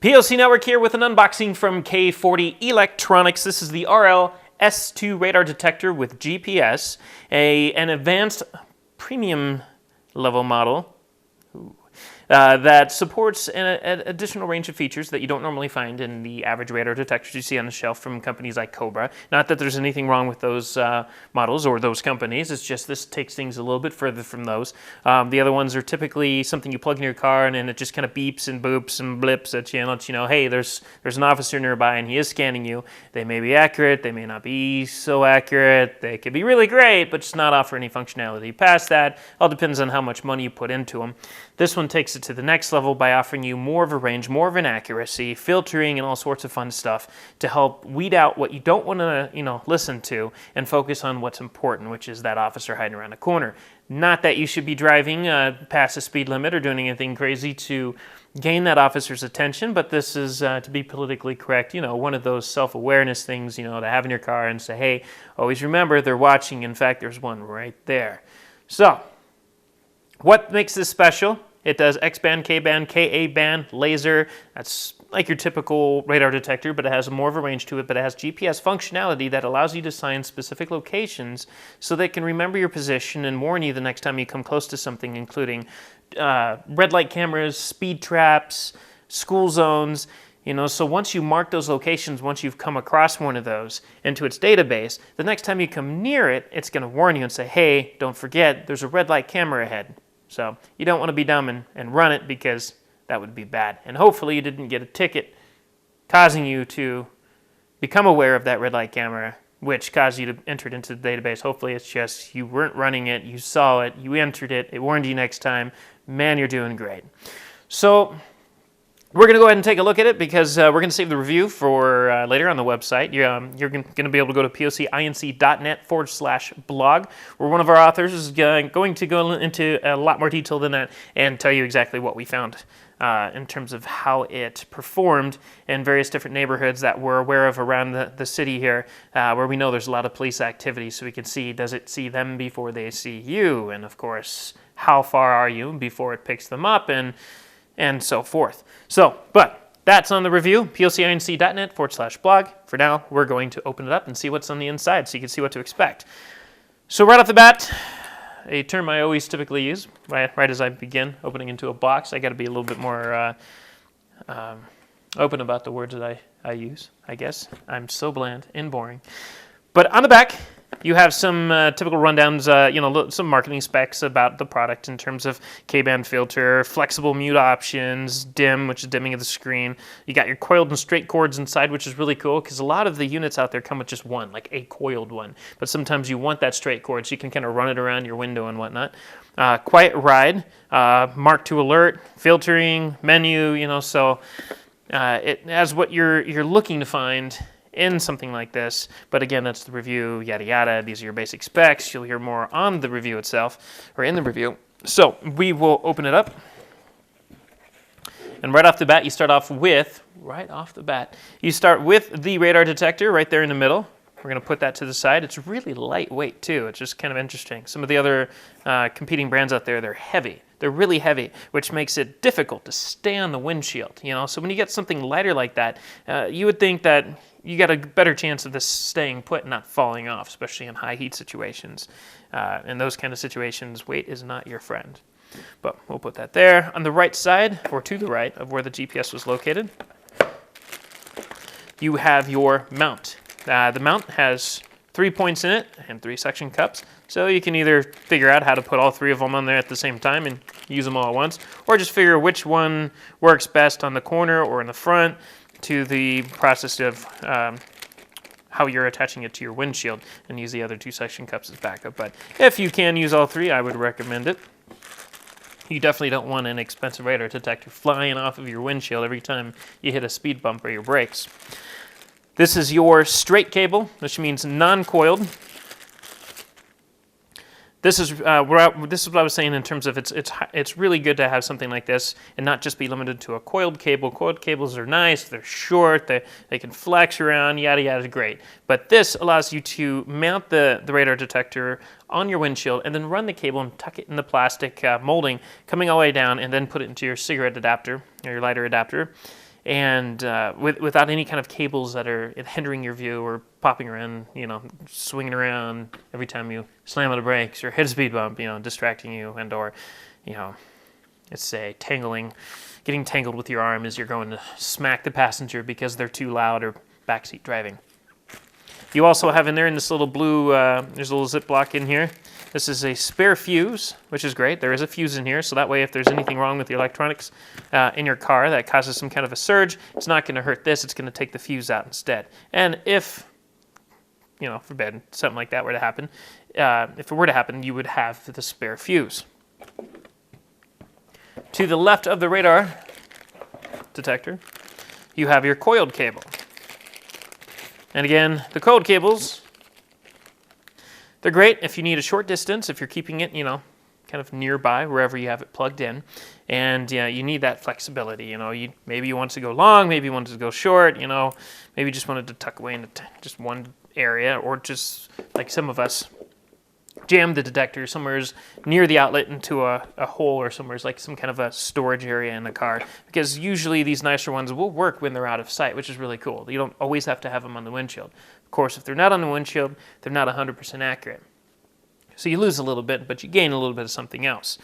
PLC Network here with an unboxing from K40 Electronics. This is the RLS2 radar detector with GPS, an advanced premium level model that supports an additional range of features that you don't normally find in the average radar detectors you see on the shelf from companies like Cobra. Not that there's anything wrong with those models or those companies, it's just this takes things a little bit further from those. The other ones are typically something you plug in your car and it just kind of beeps and boops and blips at you and lets you know, hey, there's an officer nearby and he is scanning you. They may be accurate, they may not be so accurate, they could be really great, but just not offer any functionality past that. All depends on how much money you put into them. This one takes it to the next level by offering you more of a range, more of an accuracy, filtering, and all sorts of fun stuff to help weed out what you don't want to, listen to and focus on what's important, which is that officer hiding around a corner. Not that you should be driving past the speed limit or doing anything crazy to gain that officer's attention, but this is, to be politically correct, one of those self-awareness things, to have in your car and say, hey, always remember they're watching. In fact, there's one right there. So, what makes this special? It does X-band, K-band, Ka-band, laser. That's like your typical radar detector, but it has more of a range to it, but it has GPS functionality that allows you to assign specific locations so that it can remember your position and warn you the next time you come close to something, including red light cameras, speed traps, school zones. So once you mark those locations, once you've come across one of those into its database, the next time you come near it, it's going to warn you and say, hey, don't forget, there's a red light camera ahead. So you don't want to be dumb and run it because that would be bad. And hopefully you didn't get a ticket causing you to become aware of that red light camera, which caused you to enter it into the database. Hopefully it's just you weren't running it, you saw it, you entered it, it warned you next time. Man, you're doing great. So we're going to go ahead and take a look at it because we're going to save the review for later on the website. You're going to be able to go to pocinc.net/blog, where one of our authors is going to go into a lot more detail than that and tell you exactly what we found in terms of how it performed in various different neighborhoods that we're aware of around the city here, where we know there's a lot of police activity, so we can see, does it see them before they see you? And of course, how far are you before it picks them up? And so forth. But that's on the review, pocinc.net/blog. For now, we're going to open it up and see what's on the inside so you can see what to expect. So right off the bat, a term I always typically use, right as I begin opening into a box, I got to be a little bit more open about the words that I use, I guess. I'm so bland and boring. But on the back, you have some typical rundowns, some marketing specs about the product in terms of K-band filter, flexible mute options, dim, which is dimming of the screen. You got your coiled and straight cords inside, which is really cool because a lot of the units out there come with just one, like a coiled one. But sometimes you want that straight cord so you can kind of run it around your window and whatnot. Quiet ride, mark to alert, filtering, menu, so it has what you're looking to find in something like this, but again, that's the review, yada yada. These are your basic specs. You'll hear more on the review itself, or in the review. So we will open it up, and right off the bat, you start with the radar detector right there in the middle. We're going to put that to the side. It's really lightweight too. It's just kind of interesting. Some of the other competing brands out there, they're heavy. They're really heavy, which makes it difficult to stay on the windshield. So when you get something lighter like that, you would think that you got a better chance of this staying put and not falling off, especially in high heat situations. In those kind of situations, weight is not your friend. But we'll put that there. On the right side, or to the right of where the GPS was located, you have your mount. The mount has 3 points in it and 3 suction cups. So you can either figure out how to put all 3 of them on there at the same time and use them all at once, or just figure which one works best on the corner or in the front to the process of how you're attaching it to your windshield, and use the other 2 suction cups as backup. But if you can use all 3, I would recommend it. You definitely don't want an expensive radar detector flying off of your windshield every time you hit a speed bump or your brakes. This is your straight cable, which means non-coiled. This is what I was saying in terms of it's really good to have something like this and not just be limited to a coiled cable. Coiled cables are nice, they're short, they can flex around, yada yada, great. But this allows you to mount the radar detector on your windshield and then run the cable and tuck it in the plastic molding coming all the way down, and then put it into your cigarette adapter or your lighter adapter. and without any kind of cables that are hindering your view or popping around, swinging around every time you slam on the brakes or hit a speed bump, distracting you and or, let's say getting tangled with your arm as you're going to smack the passenger because they're too loud or backseat driving. You also have in there in this little blue, there's a little Ziploc in here. This is a spare fuse, which is great. There is a fuse in here, so that way if there's anything wrong with the electronics in your car that causes some kind of a surge, it's not going to hurt this. It's going to take the fuse out instead. And if, forbid, something like that were to happen, if it were to happen, you would have the spare fuse. To the left of the radar detector, you have your coiled cable. And again, the coiled cables, they're great if you need a short distance, if you're keeping it, kind of nearby, wherever you have it plugged in. And you need that flexibility. Maybe you want to go long, maybe you want to go short, maybe you just wanted to tuck away into just one area, or just like some of us jam the detector somewhere near the outlet into a hole, or somewhere like some kind of a storage area in the car, because usually these nicer ones will work when they're out of sight, which is really cool. You don't always have to have them on the windshield. Of course, if they're not on the windshield, they're not 100% accurate. So you lose a little bit, but you gain a little bit of something else.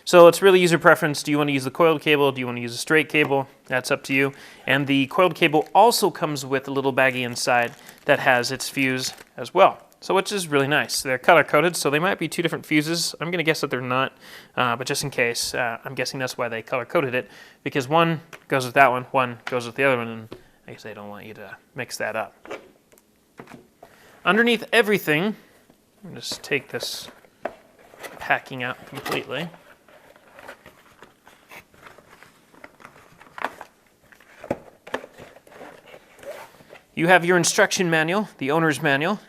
So it's really user preference. Do you want to use the coiled cable? Do you want to use a straight cable? That's up to you. And the coiled cable also comes with a little baggie inside that has its fuse as well. So which is really nice. They're color-coded, so they might be two different fuses. I'm going to guess that they're not, but just in case, I'm guessing that's why they color-coded it, because one goes with that one goes with the other one, and I guess they don't want you to mix that up. Underneath everything, I'll just take this packing out completely. You have your instruction manual, the owner's manual,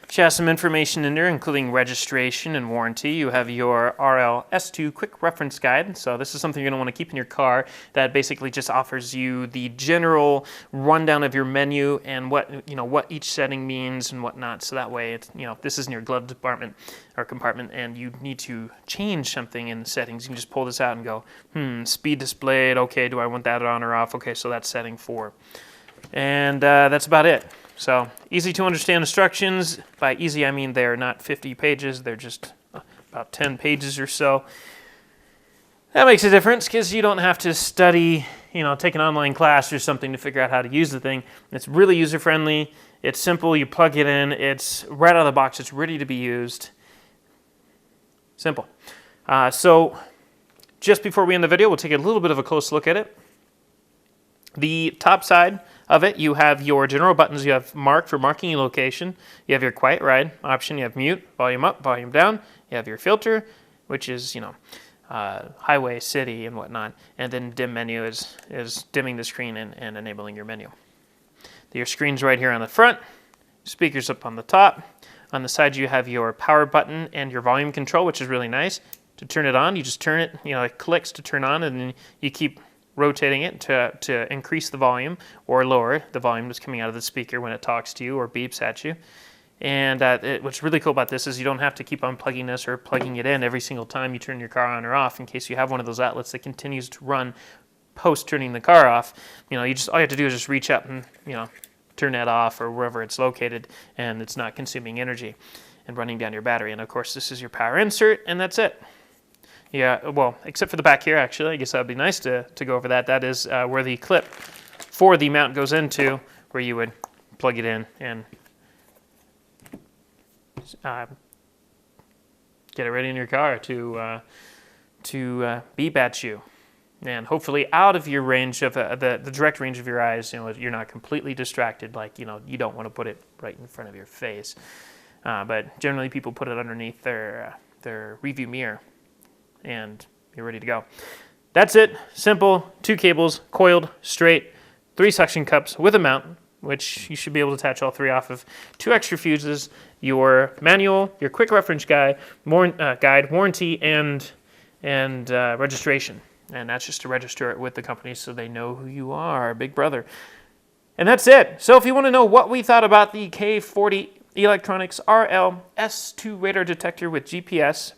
which has some information in there, including registration and warranty. You have your RLS2 quick reference guide. So this is something you're going to want to keep in your car that basically just offers you the general rundown of your menu and what each setting means and whatnot. So that way, it's, if this is in your glove department or compartment and you need to change something in the settings, you can just pull this out and go, speed displayed. Okay, do I want that on or off? Okay, so that's setting 4. And that's about it. So easy to understand instructions. By easy, I mean they're not 50 pages. They're just about 10 pages or so. That makes a difference because you don't have to study, take an online class or something to figure out how to use the thing. It's really user-friendly. It's simple. You plug it in. It's right out of the box. It's ready to be used. Simple. So just before we end the video, we'll take a little bit of a close look at it. The top side of it, you have your general buttons. You have mark for marking your location. You have your quiet ride option. You have mute, volume up, volume down. You have your filter, which is, highway, city, and whatnot. And then dim menu is dimming the screen and enabling your menu. Your screen's right here on the front. Speakers up on the top. On the side, you have your power button and your volume control, which is really nice. To turn it on, you just turn it, it clicks to turn on, and then you keep rotating it to increase the volume or lower the volume that's coming out of the speaker when it talks to you or beeps at you. And what's really cool about this is you don't have to keep unplugging this or plugging it in every single time you turn your car on or off in case you have one of those outlets that continues to run post turning the car off. All you have to do is just reach up and turn that off or wherever it's located, and it's not consuming energy and running down your battery. And of course, this is your power insert, and that's it. Yeah, well, except for the back here, actually. I guess that would be nice to go over that. That is where the clip for the mount goes into, where you would plug it in and get it ready in your car to beep at you. And hopefully out of your range of the direct range of your eyes, you're not completely distracted, like, you don't want to put it right in front of your face. But generally people put it underneath their review mirror. And you're ready to go. That's it. Simple. 2 cables, coiled, straight, 3 suction cups with a mount, which you should be able to attach all 3 off of. 2 extra fuses, your manual, your quick reference guide, warranty, and registration. And that's just to register it with the company so they know who you are, big brother. And that's it. So if you want to know what we thought about the K40 Electronics RLS2 radar detector with GPS,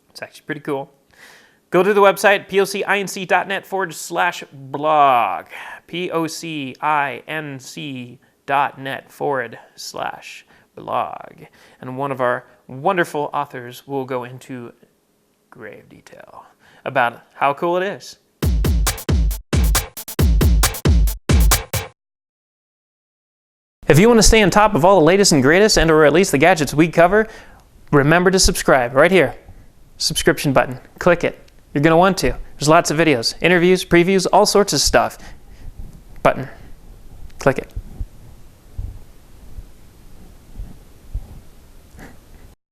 it's actually pretty cool. Go to the website, pocinc.net/blog. pocinc.net/blog. And one of our wonderful authors will go into grave detail about how cool it is. If you want to stay on top of all the latest and greatest, and or at least the gadgets we cover, remember to subscribe right here. Subscription button. Click it. You're going to want to. There's lots of videos, interviews, previews, all sorts of stuff. Button. Click it.